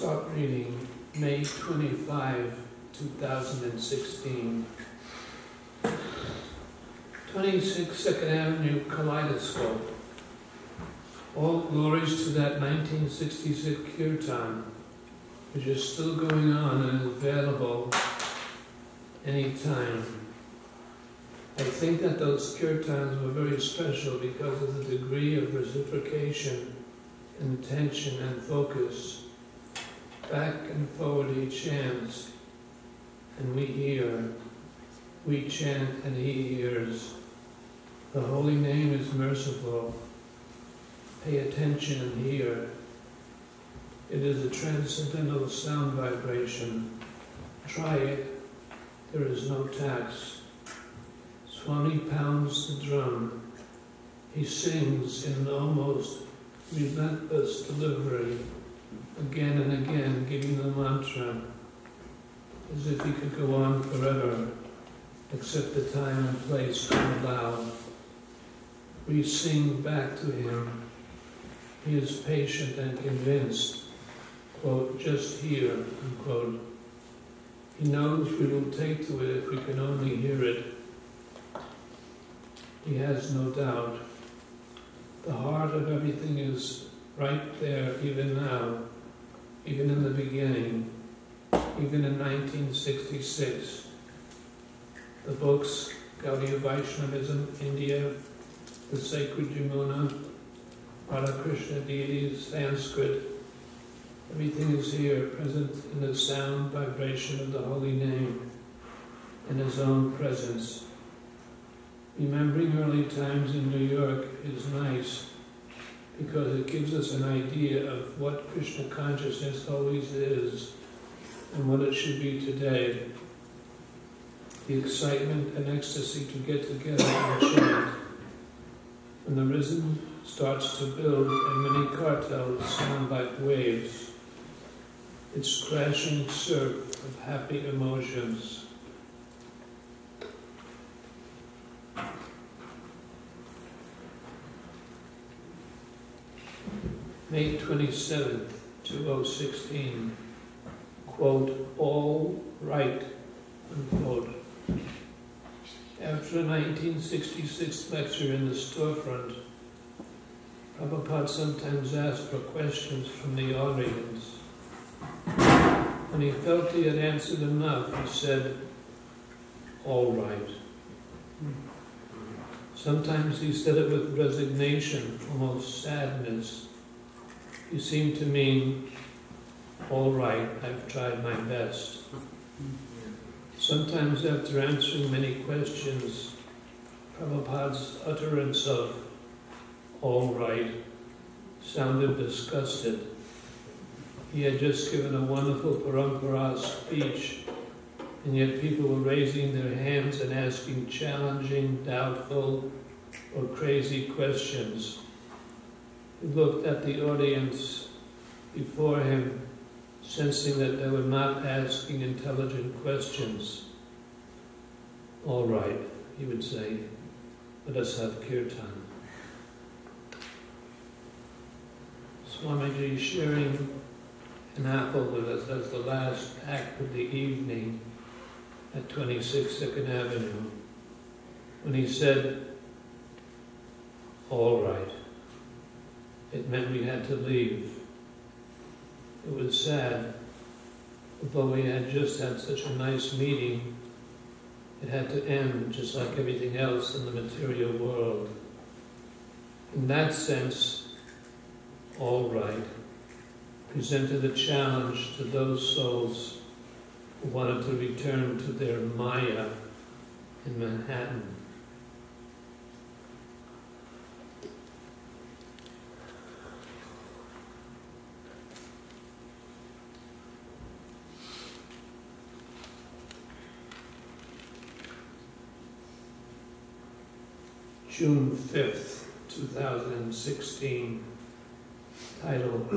Start reading May 25, 2016. 26 2nd Avenue Kaleidoscope. All glories to that 1966 kirtan, which is still going on and is available anytime. I think that those kirtans were very special because of the degree of reciprocation, intention and focus. Back and forward he chants, and we hear. We chant and he hears. The holy name is merciful. Pay attention and hear. It is a transcendental sound vibration. Try it. There is no tax. Swami pounds the drum. He sings in an almost relentless delivery, again and again, giving the mantra, as if he could go on forever, except the time and place don't allow. We sing back to him. He is patient and convinced, quote, just here, unquote. He knows we will take to it if we can only hear it. He has no doubt. The heart of everything is right there, even now, even in the beginning, even in 1966. The books, Gaudiya Vaishnavism, India, the Sacred Yamuna, Radha Krishna deities, Sanskrit, everything is here, present in the sound vibration of the holy name, in his own presence. Remembering early times in New York is nice because it gives us an idea of what Krishna consciousness always is and what it should be today. The excitement and ecstasy to get together and chant. When the rhythm starts to build and many cartels sound like waves, it's crashing surf of happy emotions. May 27th, 2016, quote, all right, unquote. After a 1966 lecture in the storefront, Prabhupada sometimes asked for questions from the audience. When he felt he had answered enough, he said, all right. Sometimes he said it with resignation, almost sadness. He seemed to mean, all right, I've tried my best. Sometimes after answering many questions, Prabhupada's utterance of, all right, sounded disgusted. He had just given a wonderful parampara speech, and yet people were raising their hands and asking challenging, doubtful, or crazy questions. He looked at the audience before him, sensing that they were not asking intelligent questions. All right, he would say, let us have kirtan. Swamiji sharing an apple with us as the last act of the evening at 26 2nd Avenue, when he said, all right. It meant we had to leave. It was sad. Although we had just had such a nice meeting, it had to end just like everything else in the material world. In that sense, all right presented a challenge to those souls who wanted to return to their Maya in Manhattan. June 5th, 2016, title,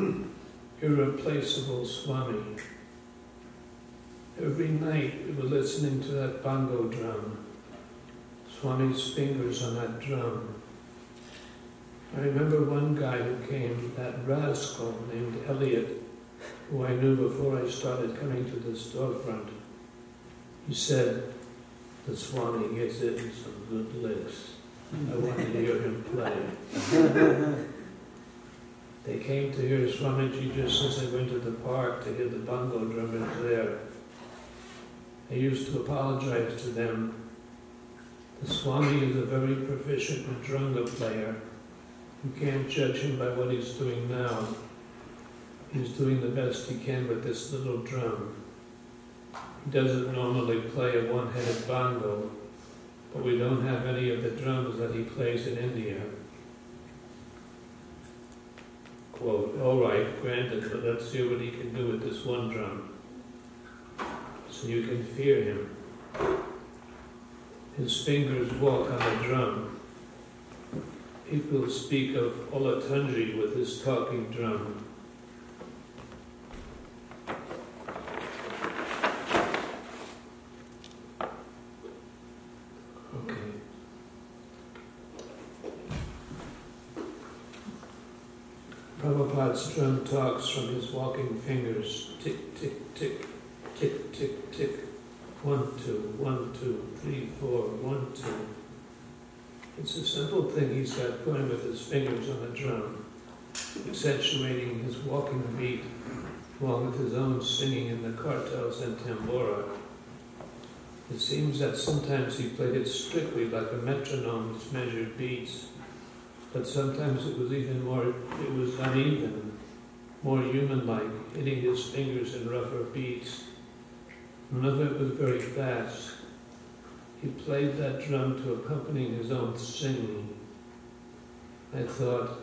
Irreplaceable Swami. Every night we were listening to that bongo drum, Swami's fingers on that drum. I remember one guy who came, that rascal named Elliot, who I knew before I started coming to the storefront. He said, "The Swami gets in some good licks. I want to hear him play." They came to hear Swamiji just as I went to the park to hear the bongo drummers there. I used to apologize to them. The Swami is a very proficient Madrunga player. You can't judge him by what he's doing now. He's doing the best he can with this little drum. He doesn't normally play a one-headed bongo, but we don't have any of the drums that he plays in India. Quote, "All right, granted, but let's hear what he can do with this one drum, so you can fear him." His fingers walk on the drum. People speak of Olatunji with his talking drum. Okay. Prabhupada's drum talks from his walking fingers. Tick, tick, tick, tick, tick, tick. 1, 2, 1, 2, 3, 4, 1, 2. It's a simple thing he's got going with his fingers on the drum, accentuating his walking beat, along with his own singing in the kartals and tambura. It seems that sometimes he played it strictly like a metronome's measured beats, but sometimes it was uneven, more human-like, hitting his fingers in rougher beats. None of it was very fast. He played that drum to accompany his own singing. I thought,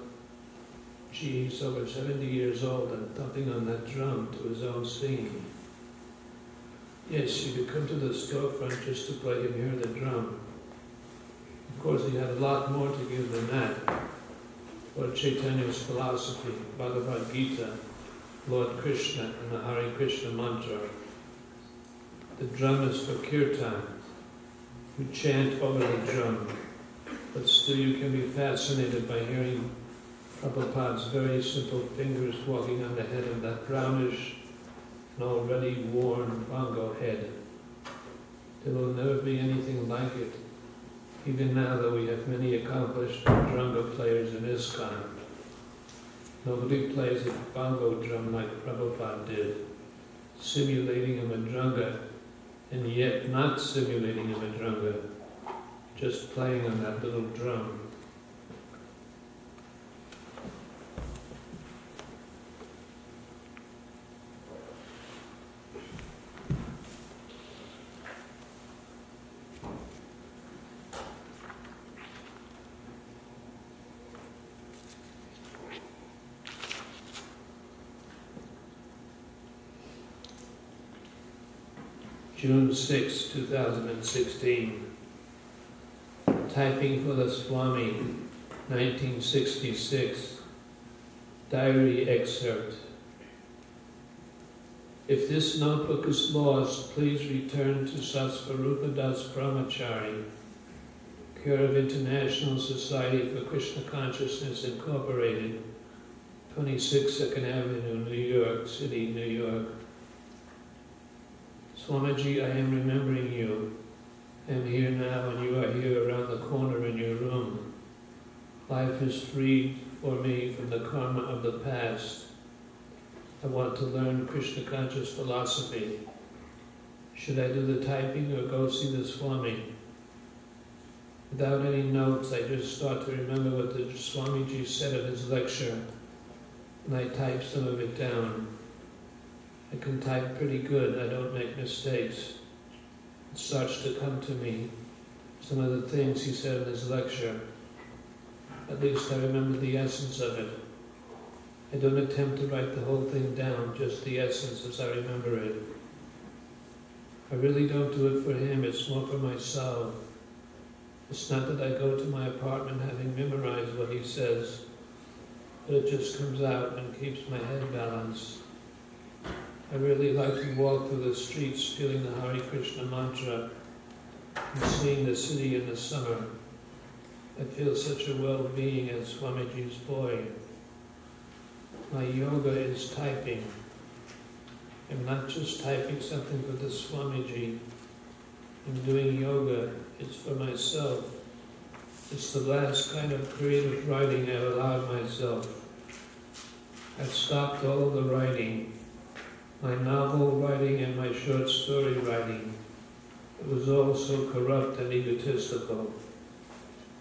gee, he's over 70 years old and thumping on that drum to his own singing. Yes, you could come to the storefront just to play him hear the drum. Of course, he had a lot more to give than that. Lord Chaitanya's philosophy, Bhagavad Gita, Lord Krishna, and the Hare Krishna mantra. The drum is for kirtan. You chant over the drum, but still you can be fascinated by hearing Prabhupada's very simple fingers walking on the head of that brownish and already worn bongo head. There will never be anything like it, even now that we have many accomplished Madrunga players in ISKCON. Nobody plays a bongo drum like Prabhupada did, simulating a Madrunga and yet not simulating a Madrunga, just playing on that little drum. June 6, 2016. Typing for the Swami, 1966. Diary excerpt. If this notebook is lost, please return to Satsvarupa Das Brahmachari, care of International Society for Krishna Consciousness Incorporated, 26 2nd Avenue, New York City, New York. Swamiji, I am remembering you. I am here now and you are here around the corner in your room. Life is freed for me from the karma of the past. I want to learn Krishna conscious philosophy. Should I do the typing or go see the Swami? Without any notes, I just start to remember what the Swamiji said at his lecture, and I type some of it down. I can type pretty good, I don't make mistakes. It starts to come to me, some of the things he said in his lecture. At least I remember the essence of it. I don't attempt to write the whole thing down, just the essence as I remember it. I really don't do it for him, it's more for myself. It's not that I go to my apartment having memorized what he says, but it just comes out and keeps my head balanced. I really like to walk through the streets feeling the Hare Krishna mantra and seeing the city in the summer. I feel such a well-being as Swamiji's boy. My yoga is typing. I'm not just typing something for the Swamiji. I'm doing yoga. It's for myself. It's the last kind of creative writing I've allowed myself. I've stopped all the writing, my novel writing and my short story writing. It was all so corrupt and egotistical.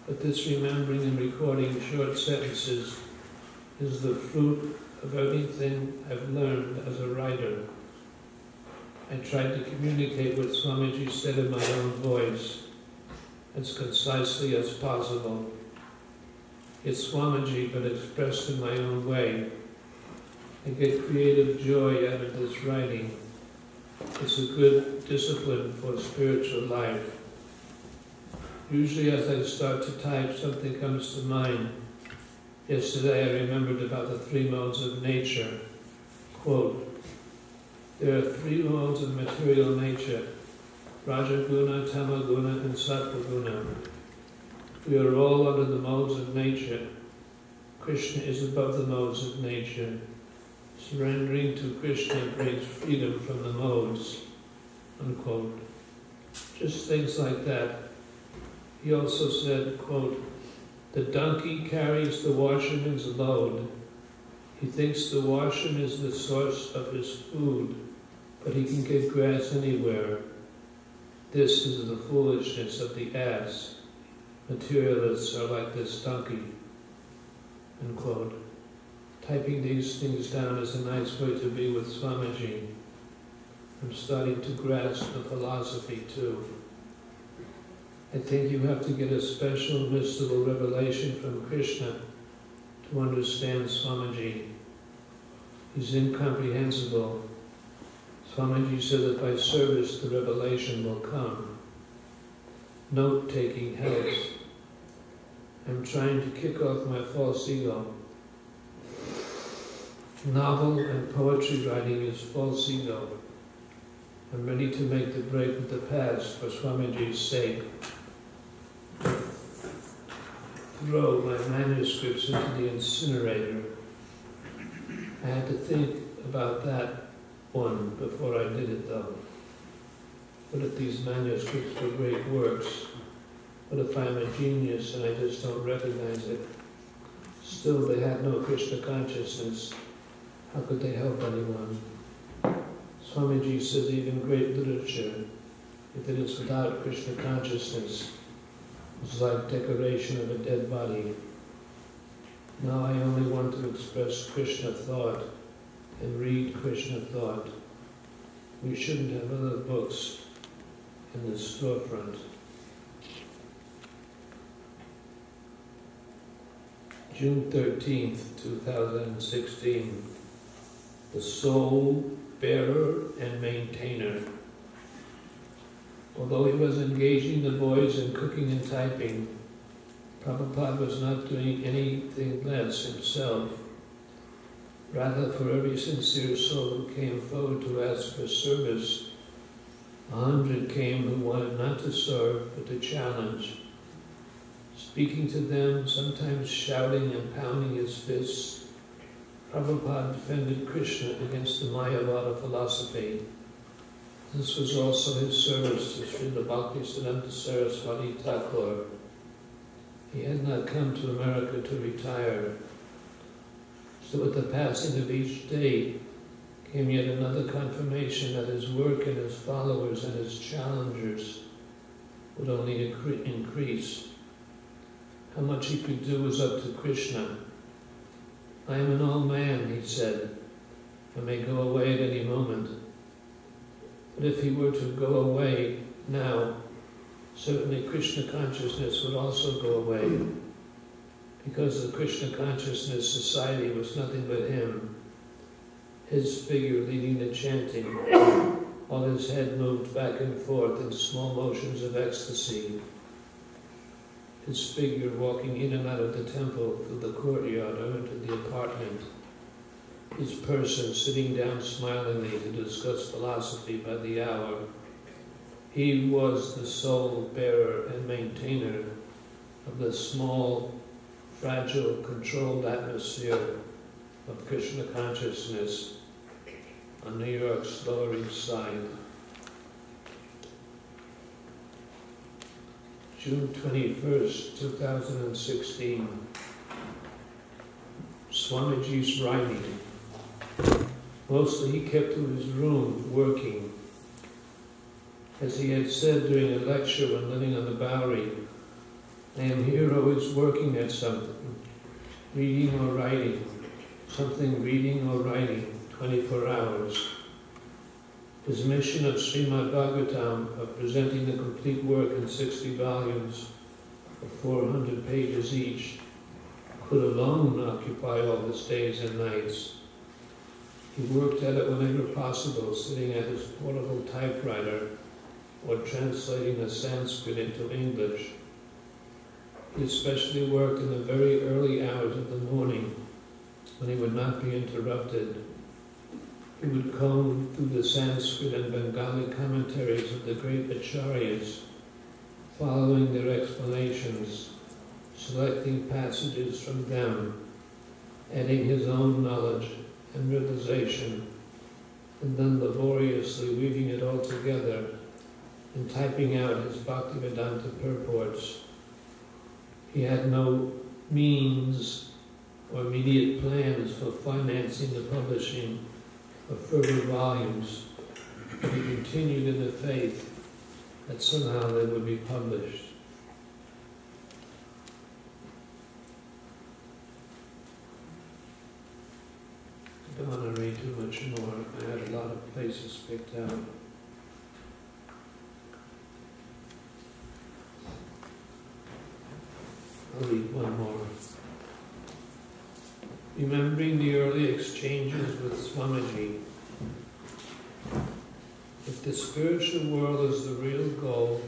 But this remembering and recording short sentences is the fruit of everything I've learned as a writer. I tried to communicate what Swamiji said in my own voice, as concisely as possible. It's Swamiji, but expressed in my own way. I get creative joy out of this writing. It's a good discipline for spiritual life. Usually as I start to type, something comes to mind. Yesterday I remembered about the three modes of nature. Quote, there are three modes of material nature, Rajaguna, Tamaguna, and Sattva-guna. We are all under the modes of nature. Krishna is above the modes of nature. Surrendering to Krishna brings freedom from the modes. Unquote. Just things like that. He also said, quote, the donkey carries the washerman's load. He thinks the washerman is the source of his food, but he can get grass anywhere. This is the foolishness of the ass. Materialists are like this donkey. Unquote. Typing these things down is a nice way to be with Swamiji. I'm starting to grasp the philosophy too. I think you have to get a special mystical revelation from Krishna to understand Swamiji. He's incomprehensible. Swamiji said that by service the revelation will come. Note-taking helps. I'm trying to kick off my false ego. Novel and poetry writing is false ego. I'm ready to make the break with the past for Swamiji's sake. Throw my manuscripts into the incinerator. I had to think about that one before I did it though. What if these manuscripts were great works? What if I'm a genius and I just don't recognize it? Still, they had no Krishna consciousness. How could they help anyone? Swamiji says even great literature, if it is without Krishna consciousness, is like decoration of a dead body. Now I only want to express Krishna thought and read Krishna thought. We shouldn't have other books in the storefront. June 13th, 2016. The Soul Bearer and Maintainer. Although he was engaging the boys in cooking and typing, Prabhupada was not doing anything less himself. Rather, for every sincere soul who came forward to ask for service, 100 came who wanted not to serve, but to challenge. Speaking to them, sometimes shouting and pounding his fists, Prabhupada defended Krishna against the Mayavada philosophy. This was also his service to Srila Bhaktisiddhanta Saraswati Thakur. He had not come to America to retire. So with the passing of each day came yet another confirmation that his work and his followers and his challengers would only increase. How much he could do was up to Krishna. I am an old man, he said. I may go away at any moment. But if he were to go away now, certainly Krishna consciousness would also go away. Because the Krishna consciousness society was nothing but him. His figure leading the chanting, while his head moved back and forth in small motions of ecstasy. His figure walking in and out of the temple, through the courtyard, or into the apartment. His person sitting down smilingly to discuss philosophy by the hour. He was the soul bearer and maintainer of the small, fragile, controlled atmosphere of Krishna consciousness. on New York's Lower East Side. June 21st, 2016. Swamiji's writing. Mostly he kept to his room working. As he had said during a lecture when living on the Bowery, I am here always working at something, reading or writing, something reading or writing, 24 hours. His mission of Srimad Bhagavatam, of presenting the complete work in 60 volumes of 400 pages each, could alone occupy all his days and nights. He worked at it whenever possible, sitting at his portable typewriter or translating the Sanskrit into English. He especially worked in the very early hours of the morning when he would not be interrupted. He would comb through the Sanskrit and Bengali commentaries of the great acharyas, following their explanations, selecting passages from them, adding his own knowledge and realization, and then laboriously weaving it all together and typing out his Bhaktivedanta purports. He had no means or immediate plans for financing the publishing of further volumes, but he continued in the faith that somehow they would be published. I don't want to read too much more. I had a lot of places picked out. I'll read one more. Remembering the early exchanges with Swamiji. If the spiritual world is the real goal,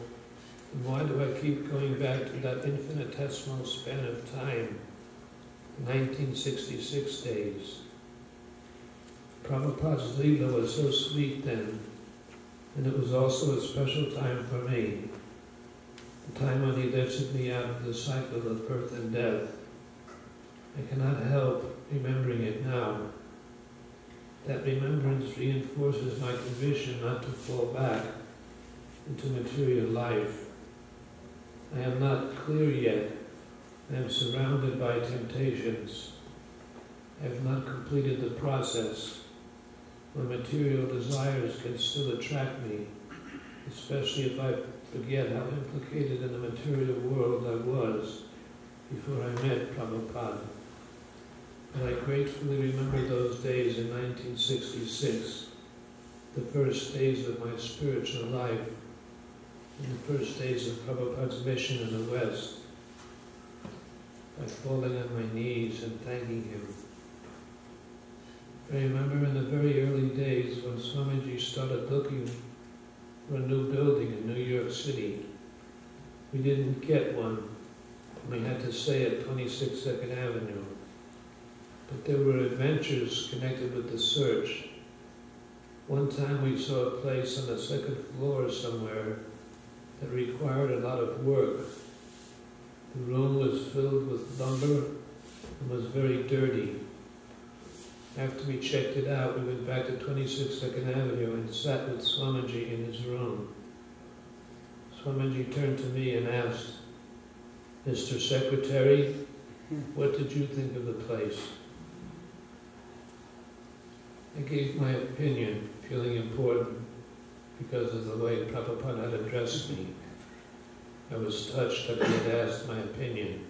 then why do I keep going back to that infinitesimal span of time, 1966 days? Prabhupada's Leela was so sweet then, and it was also a special time for me, the time when he lifted me out of the cycle of birth and death. I cannot help remembering it now. That remembrance reinforces my conviction not to fall back into material life. I am not clear yet. I am surrounded by temptations. I have not completed the process. My material desires can still attract me, especially if I forget how implicated in the material world I was before I met Prabhupada. But I gratefully remember those days in 1966, the first days of my spiritual life, and the first days of Prabhupada's mission in the West, by falling on my knees and thanking him. I remember in the very early days when Swamiji started looking for a new building in New York City. We didn't get one. We had to stay at 26 Second Avenue. But there were adventures connected with the search. One time we saw a place on the second floor somewhere that required a lot of work. The room was filled with lumber and was very dirty. After we checked it out, we went back to 26 Second Avenue and sat with Swamiji in his room. Swamiji turned to me and asked, "Mr. Secretary, what did you think of the place?" I gave my opinion, feeling important because of the way Prabhupada had addressed me. I was touched that he had asked my opinion.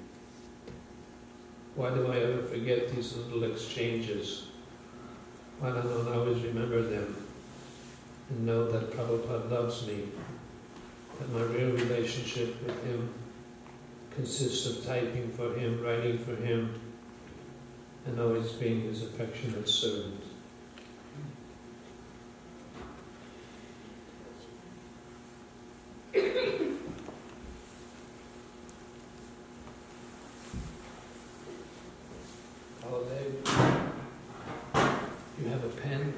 Why do I ever forget these little exchanges? Why don't I always remember them and know that Prabhupada loves me, that my real relationship with him consists of typing for him, writing for him, and always being his affectionate servant. Holiday, you have a pen?